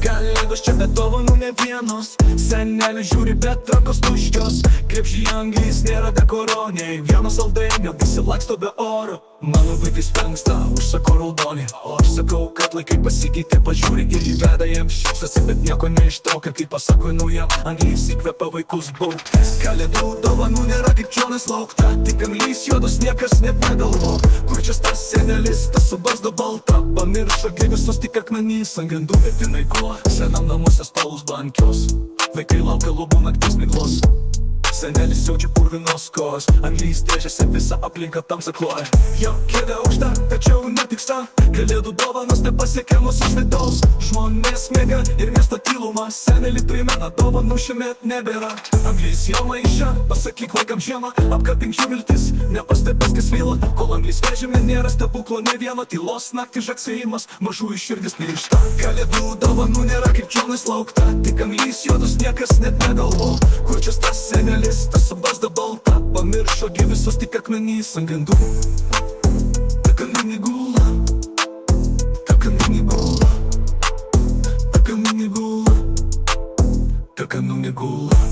Kalėdos čia be dovanų ne vienos, senelė žiūri, bet rankos tuščios. Krepšį anglis nėra dekoro, nei vieno saldainio, visi laksto be oro. Mano vaikai spengsta, užsako raudonį, o aš sakau, kad laikai pasikeitė, pažiūri ir įveda jiems šypsosi, bet nieko neištraukia, kai pasako naujam. Anglis įkvepia vaikus baugtis. Kalėdų dovanų nėra kaip Džonas laukta, tik anglis juodos niekas net negalvo. Kur čia tas senelis, tas su barzda balta, pamiršo gi visus tik akmenys ant grindų vėpinai kuo. Senam namuose stalus bankios, vaikai laukia lubų naktis miglos. Senelis jaučia purvinos kojos, anglis dėžiasi visą aplinką tamsą kloja. Jo kėdė aukšta, tačiau netiksta, kalėdų dovanos nepasiekiamos iš vidaus. Žmonės mėga ir miesto tylumą, senelį primena, dovanų šiemet nebėra. Anglis jau maišia, pasakyk vaikam žiemą, apkabink jų viltis, nepastebės kas vyla. Kol anglis vežime nėra stebuklo ne vieno, tylos naktį žagsėjimas, mažųjų širdis miršta. Kalėdų dovanų nėra kaip Džonas laukta, tik anglis juodos niekas net negalvo. Kur čia tas senelis, tas su barzda balta, pamiršo gi visus tik akmenys ant grindų. Tak akmenį gula, tak akmenį gula, tak akmenį gula, tak akmenį gula.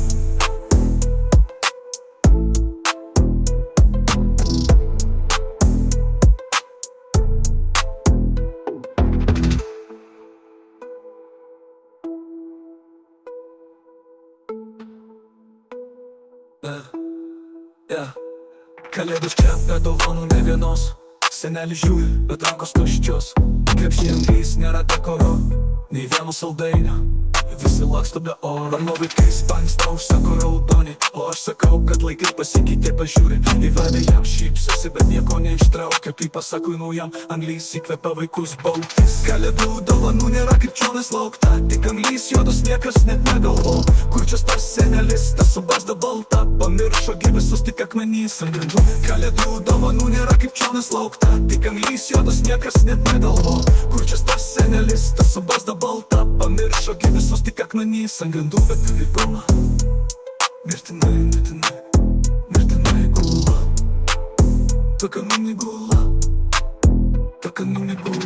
Kalėdos čia be dovanų ne vienos, senelis žiūri, bet rankos tuščios. Krepšį anglis nėra dekoro, nei vieno saldainio, visi laksto be oro. Mano vaikai spangsta, užsako raudonį, o aš sakau, kad laikai pasikeitė, pažiūri, įveda jam šypsosi, bet nieko neištraukia, kai pasako naujam. Anglis įkvepia vaikus baugtis. Kalėdų dovanų nėra kaip Džonas laukta, tik anglis juodos niekas net negalvo. Kur čia tas senelis, tas su barzda balta, pamiršo gi visus tik akmenys ant grindų. Kalėdų dovanų nėra kaip Džonas laukta, tik anglis juodos niekas net negalvo. Kur čia tas senelis, tas su barzda balta, pamiršo gi visus tik akmenys ant grindų. Bet tai pilna, mirtinai, mirtinai, mirtinai gula, tak akmenį gula, tak akmenį gula.